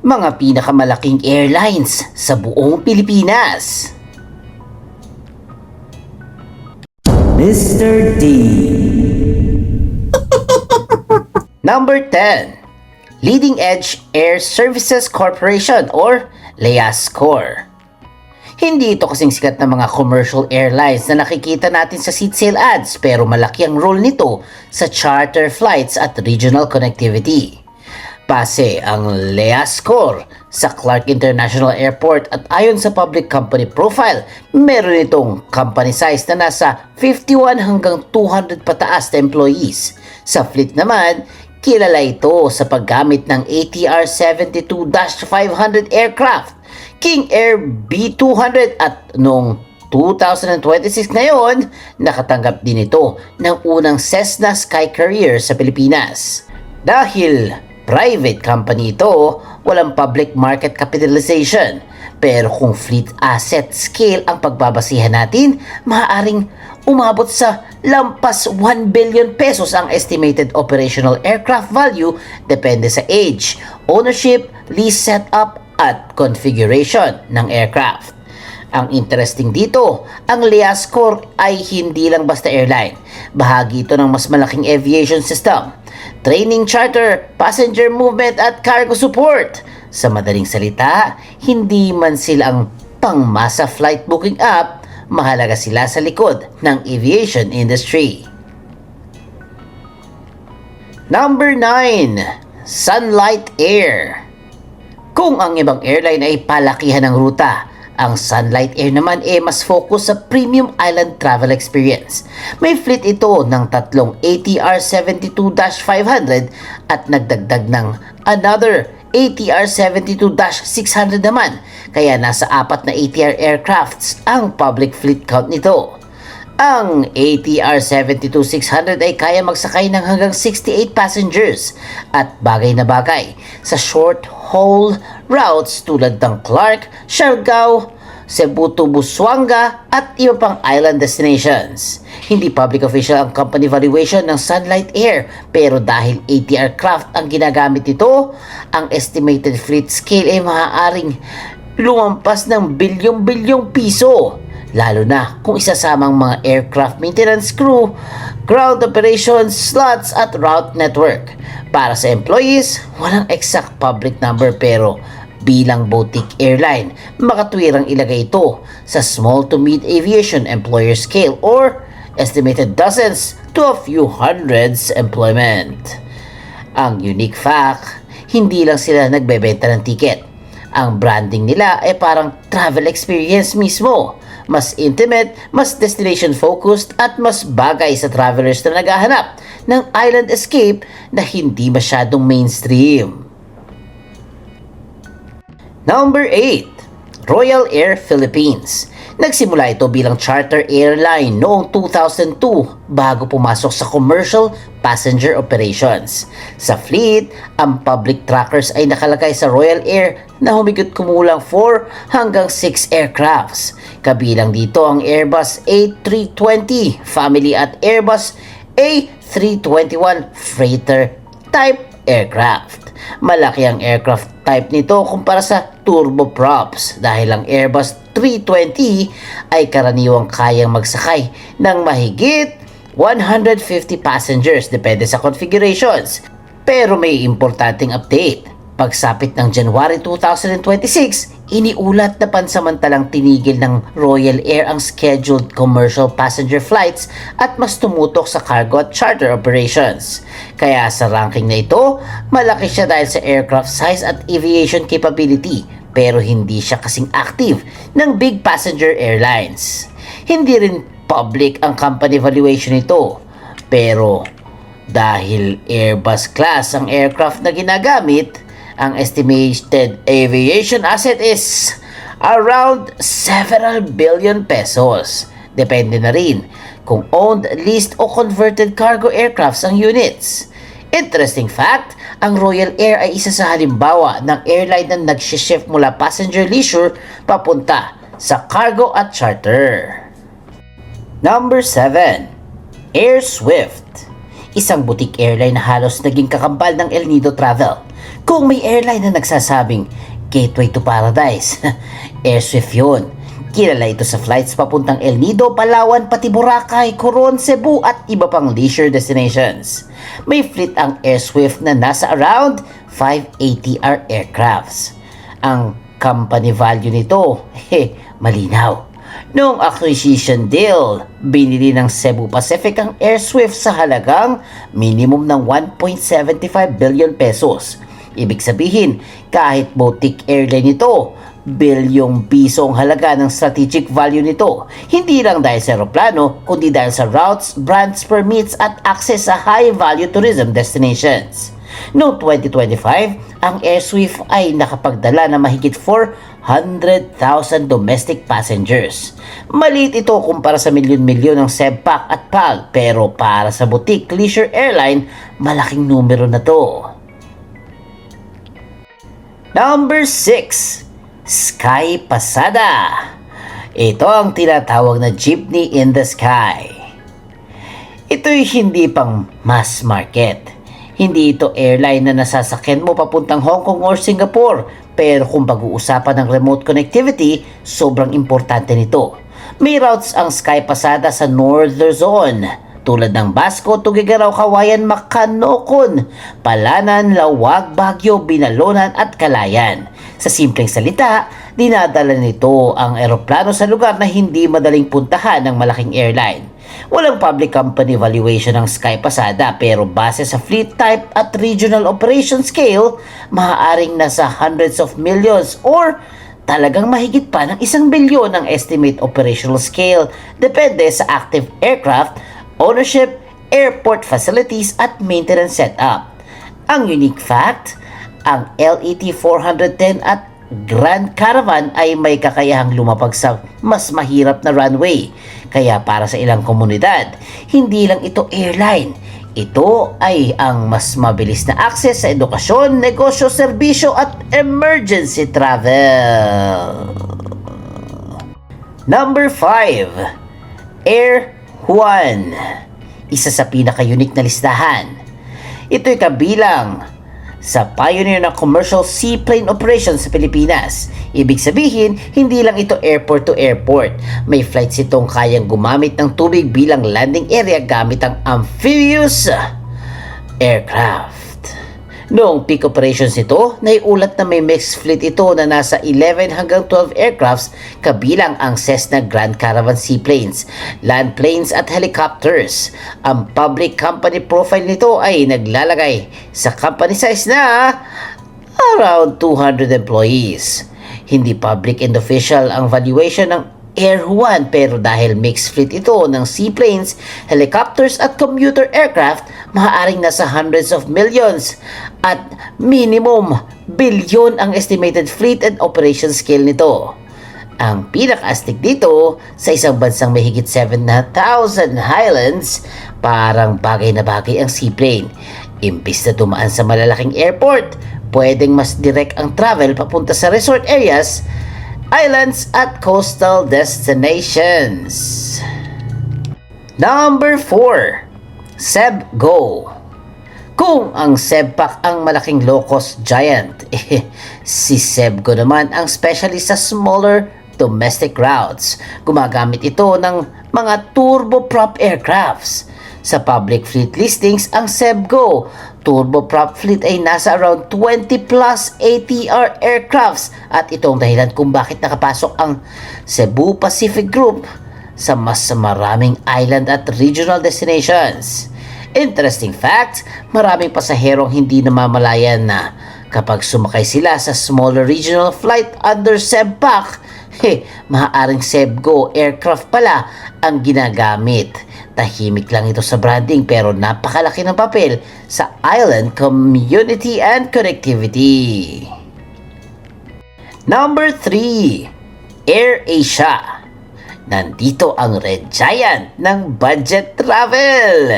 mga pinakamalaking airlines sa buong Pilipinas. Mr. D. Number 10. Leading Edge Air Services Corporation or LEASCOR. Hindi ito kasing sikat na mga commercial airlines na nakikita natin sa seat sale ads, pero malaki ang role nito sa charter flights at regional connectivity. Base ang LEASCOR sa Clark International Airport at ayon sa public company profile, meron itong company size na nasa 51 hanggang 200 pataas na employees. Sa fleet naman, kilala ito sa paggamit ng ATR 72-500 aircraft, King Air B200 at noong 2026 ngayon, nakatanggap din ito ng unang Cessna Skycarrier sa Pilipinas. Dahil private company ito, walang public market capitalization. Pero kung fleet asset scale ang pagbabasihan natin, maaaring umabot sa lampas 1 billion pesos ang estimated operational aircraft value depende sa age, ownership, lease setup at configuration ng aircraft. Ang interesting dito, ang LEASCOR ay hindi lang basta airline. Bahagi ito ng mas malaking aviation system, training, charter, passenger movement at cargo support. Sa madaling salita, hindi man sila ang pangmasa flight booking app, mahalaga sila sa likod ng aviation industry. Number 9. Sunlight Air. Kung ang ibang airline ay palakihan ng ruta, ang Sunlight Air naman mas focus sa premium island travel experience. May fleet ito ng tatlong ATR 72-500 at nagdagdag ng another ATR 72-600 naman, kaya nasa 4 na ATR aircrafts ang public fleet count nito. Ang ATR 72-600 ay kaya magsakay ng hanggang 68 passengers at bagay na bagay sa short-haul routes tulad ng Clark, Siargao, Cebu to Busuanga at iba pang island destinations. Hindi public official ang company valuation ng Sunlight Air, pero dahil ATR craft ang ginagamit nito, ang estimated fleet scale ay maaaring lumampas ng bilyong-bilyong piso. Lalo na kung isasama ang mga aircraft maintenance crew, ground operations, slots at route network. Para sa employees, walang exact public number, pero bilang boutique airline, makatwirang ilagay ito sa small to mid aviation employer scale or estimated dozens to a few hundreds employment. Ang unique fact, hindi lang sila nagbebenta ng ticket. Ang branding nila ay parang travel experience mismo. Mas intimate, mas destination-focused at mas bagay sa travelers na naghahanap ng island escape na hindi masyadong mainstream. Number 8. Royal Air Philippines. Nagsimula ito bilang charter airline noong 2002 bago pumasok sa commercial passenger operations. Sa fleet, ang public trackers ay nakalagay sa Royal Air na humigit kumulang 4 hanggang 6 aircrafts. Kabilang dito ang Airbus A320 family at Airbus A321 freighter type aircraft. Malaki ang aircraft type nito kumpara sa turboprops dahil ang Airbus 320 ay karaniwang kayang magsakay ng mahigit 150 passengers depende sa configurations. Pero may importanteng update. Pagsapit ng January 2026, iniulat na pansamantalang tinigil ng Royal Air ang scheduled commercial passenger flights at mas tumutok sa cargo at charter operations. Kaya sa ranking na ito, malaki siya dahil sa aircraft size at aviation capability, pero hindi siya kasing active ng big passenger airlines. Hindi rin public ang company valuation nito, pero dahil Airbus class ang aircraft na ginagamit, ang estimated aviation asset is around several billion pesos. Depende na rin kung owned, leased o converted cargo aircrafts ang units. Interesting fact, ang Royal Air ay isa sa halimbawa ng airline na nag-shift mula passenger leisure papunta sa cargo at charter. Number 7. Air Swift. Isang boutique airline na halos naging kakambal ng El Nido Travel. Kung may airline na nagsasabing Gateway to Paradise, AirSwift yun. Kilala ito sa flights papuntang El Nido, Palawan, pati Boracay, Coron, Cebu at iba pang leisure destinations. May fleet ang AirSwift na nasa around 5 ATR aircrafts. Ang company value nito, malinaw. Noong acquisition deal, binili ng Cebu Pacific ang AirSwift sa halagang minimum ng 1.75 billion pesos. Ibig sabihin, kahit boutique airline ito, bilyong piso ang halaga ng strategic value nito. Hindi lang dahil sa aeroplano, kundi dahil sa routes, brands, permits at access sa high-value tourism destinations. Noong 2025, ang AirSwift ay nakapagdala ng mahigit 400,000 domestic passengers. Maliit ito kumpara sa milyon-milyon ng Sebpac at PAL, pero para sa boutique leisure airline, malaking numero na to. Number 6. Sky Pasada. Ito ang tinatawag na jeepney in the sky. Ito'y hindi pang mass market. Hindi ito airline na nasasakyan mo papuntang Hong Kong or Singapore. Pero kung pag-uusapan ng remote connectivity, sobrang importante nito. May routes ang Sky Pasada sa Northern Zone, tulad ng Basco, Tuguegarao, Kawayan, Macanocon, Palanan, Lawag, Baguio, Binalonan at Calayan. Sa simpleng salita, dinadala nito ang eroplano sa lugar na hindi madaling puntahan ng malaking airline. Walang public company valuation ng Sky Pasada, pero base sa fleet type at regional operation scale, maaaring nasa hundreds of millions or talagang mahigit pa ng 1 bilyon ang estimate operational scale, depende sa active aircraft, ownership, airport facilities at maintenance setup. Ang unique fact, ang LET 410 at Grand Caravan ay may kakayahang lumapag sa mas mahirap na runway. Kaya para sa ilang komunidad, hindi lang ito airline. Ito ay ang mas mabilis na access sa edukasyon, negosyo, serbisyo at emergency travel. Number 5. Air Juan. Isa sa pinaka-unique na listahan. Ito'y kabilang sa pioneer ng commercial seaplane operations sa Pilipinas. Ibig sabihin, hindi lang ito airport to airport. May flights itong kayang gumamit ng tubig bilang landing area gamit ang amphibious aircraft. Noong peak operations nito, naiulat na may mixed fleet ito na nasa 11 hanggang 12 aircrafts, kabilang ang Cessna Grand Caravan seaplanes, land planes at helicopters. Ang public company profile nito ay naglalagay sa company size na around 200 employees. Hindi public and official ang valuation ng Air Juan, pero dahil mixed fleet ito ng seaplanes, helicopters at commuter aircraft, maaaring nasa hundreds of millions at minimum bilyon ang estimated fleet and operation scale nito. Ang pinaka-astig dito, sa isang bansang may higit 7,000 highlands, parang bagay na bagay ang seaplane. Imbis na dumaan sa malalaking airport, pwedeng mas direct ang travel papunta sa resort areas, islands at coastal destinations. Number 4. SebGo. Kung ang Sebpac ang malaking low-cost giant, si SebGo naman ang specialist sa smaller domestic routes. Gumagamit ito ng mga turboprop aircrafts. Sa public fleet listings, ang SebGo turboprop fleet ay nasa around 20 plus ATR aircrafts, at itong dahilan kung bakit nakapasok ang Cebu Pacific Group sa mas maraming island at regional destinations. Interesting fact, maraming pasaherong hindi namamalayan na kapag sumakay sila sa smaller regional flight under Sebpac, maaaring SebGo aircraft pala ang ginagamit. Tahimik lang ito sa branding, pero napakalaki ng papel sa island community and connectivity. Number 3. AirAsia. Nandito ang Red Giant ng budget travel.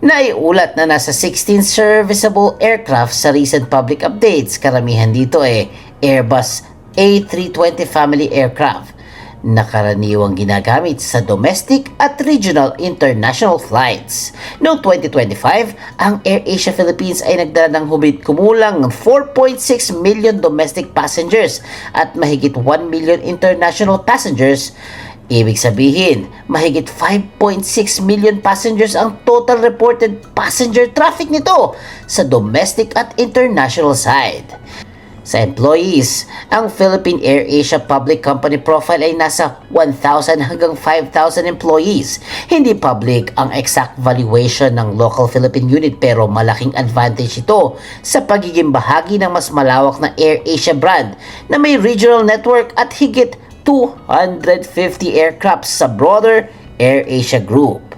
Naiulat na nasa 16 serviceable aircraft sa recent public updates. Karamihan dito Airbus A320 family aircraft. na karaniwang ginagamit sa domestic at regional international flights. Noong 2025, ang AirAsia Philippines ay nagdala ng humigit kumulang 4.6 million domestic passengers at mahigit 1 million international passengers. Ibig sabihin, mahigit 5.6 million passengers ang total reported passenger traffic nito sa domestic at international side. Sa employees, ang Philippine AirAsia Public Company profile ay nasa 1,000 hanggang 5,000 employees. Hindi public ang exact valuation ng local Philippine unit pero malaking advantage ito sa pagiging bahagi ng mas malawak na AirAsia brand na may regional network at higit 250 aircraft sa broader AirAsia Group.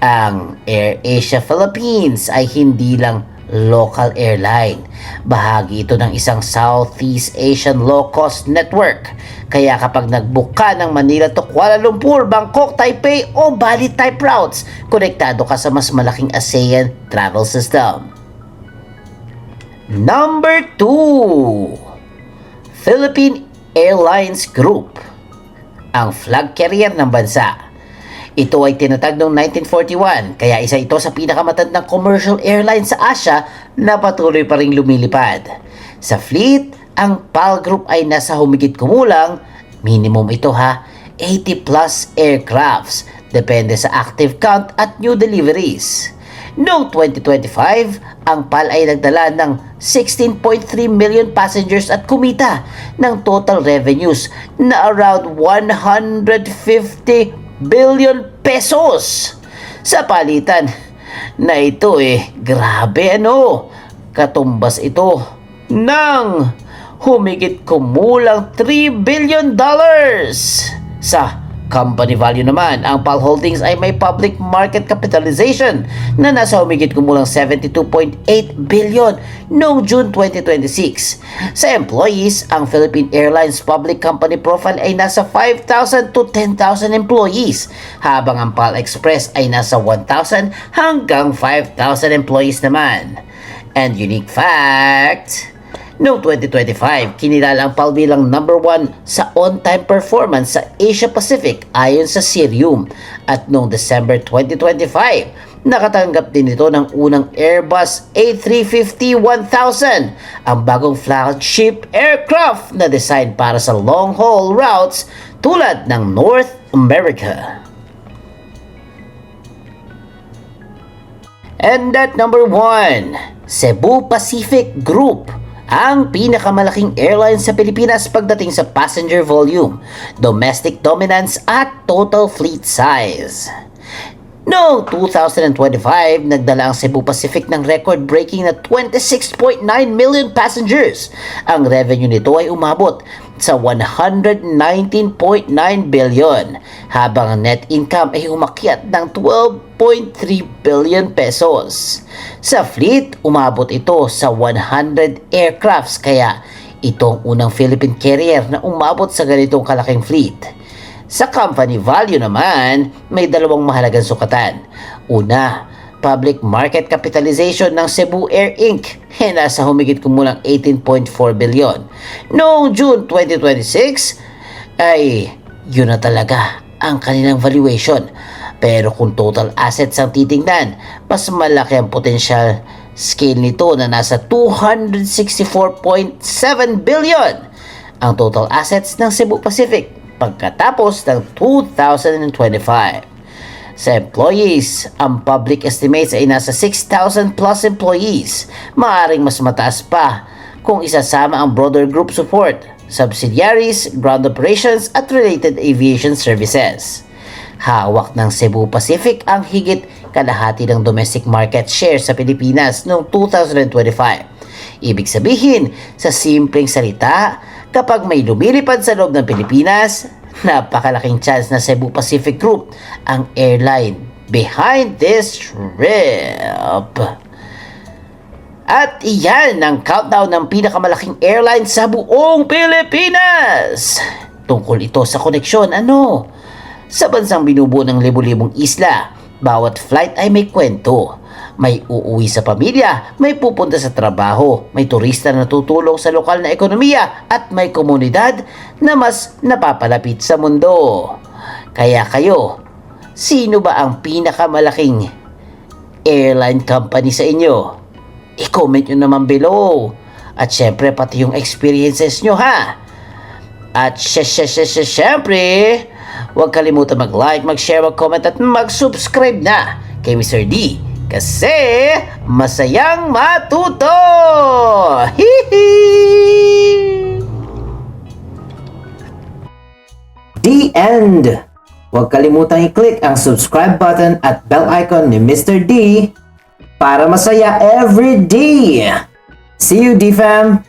Ang AirAsia Philippines ay hindi lang local airline. Bahagi ito ng isang Southeast Asian low-cost network. Kaya kapag nag-book ka ng Manila to Kuala Lumpur, Bangkok, Taipei o Bali type routes, konektado ka sa mas malaking ASEAN travel system. Number 2, Philippine Airlines Group, ang flag carrier ng bansa. Ito ay tinatag noong 1941, kaya isa ito sa pinakamatandang commercial airline sa Asia na patuloy pa ring lumilipad. Sa fleet, ang PAL Group ay nasa humigit kumulang, minimum ito 80 plus aircrafts, depende sa active count at new deliveries. Noong 2025, ang PAL ay nagdala ng 16.3 million passengers at kumita ng total revenues na around 150 billion pesos. Sa palitan na ito grabe katumbas ito ng humigit kumulang $3 billion. Sa company value naman, ang PAL Holdings ay may public market capitalization na nasa humigit kumulang 72.8 billion noong June 2026. Sa employees, ang Philippine Airlines Public Company profile ay nasa 5,000 to 10,000 employees, habang ang PAL Express ay nasa 1,000 hanggang 5,000 employees naman. And unique fact, noong 2025, kinilala ang PAL bilang number 1 sa on-time performance sa Asia Pacific ayon sa Cirium. At noong December 2025, nakatanggap din ito ng unang Airbus A350-1000, ang bagong flagship aircraft na design para sa long-haul routes tulad ng North America. And at number 1, Cebu Pacific Group, ang pinakamalaking airline sa Pilipinas pagdating sa passenger volume, domestic dominance at total fleet size. Noong 2025, nagdala ang Cebu Pacific ng record-breaking na 26.9 million passengers. Ang revenue nito ay umabot sa 119.9 billion, habang ang net income ay umakyat ng 12.3 billion pesos. Sa fleet, umabot ito sa 100 aircrafts, kaya itong unang Philippine carrier na umabot sa ganitong kalaking fleet. Sa company value naman, may dalawang mahalagang sukatan. Una, public market capitalization ng Cebu Air Inc. Nasa humigit kumulang 18.4 billion. Noong June 2026, ay yun na talaga ang kanilang valuation. Pero kung total assets ang titingnan, mas malaki ang potential scale nito na nasa 264.7 billion ang total assets ng Cebu Pacific pagkatapos ng 2025. Sa employees, ang public estimates ay nasa 6,000 plus employees. Maaring mas mataas pa kung isasama ang broader group support, subsidiaries, ground operations at related aviation services. Hawak ng Cebu Pacific ang higit kalahati ng domestic market share sa Pilipinas noong 2025. Ibig sabihin, sa simpleng salita, kapag may lumilipad sa loob ng Pilipinas, napakalaking chance na Cebu Pacific Group ang airline behind this trip. At iyan ang countdown ng pinakamalaking airline sa buong Pilipinas. Tungkol ito sa koneksyon, sa bansang binubuo ng libu-libong isla, bawat flight ay may kwento. May uuwi sa pamilya, may pupunta sa trabaho, may turista na tutulong sa lokal na ekonomiya at may komunidad na mas napapalapit sa mundo. Kaya kayo, sino ba ang pinakamalaking airline company sa inyo? I-comment nyo naman below. At syempre pati yung experiences nyo ha. At syempre, huwag kalimutan mag-like, mag-share, mag-comment at mag-subscribe na kay Mr. D. Kasi masayang matuto! Hihi! The end! Huwag kalimutang i-click ang subscribe button at bell icon ni Mr. D para masaya every day! See you, D-Fam!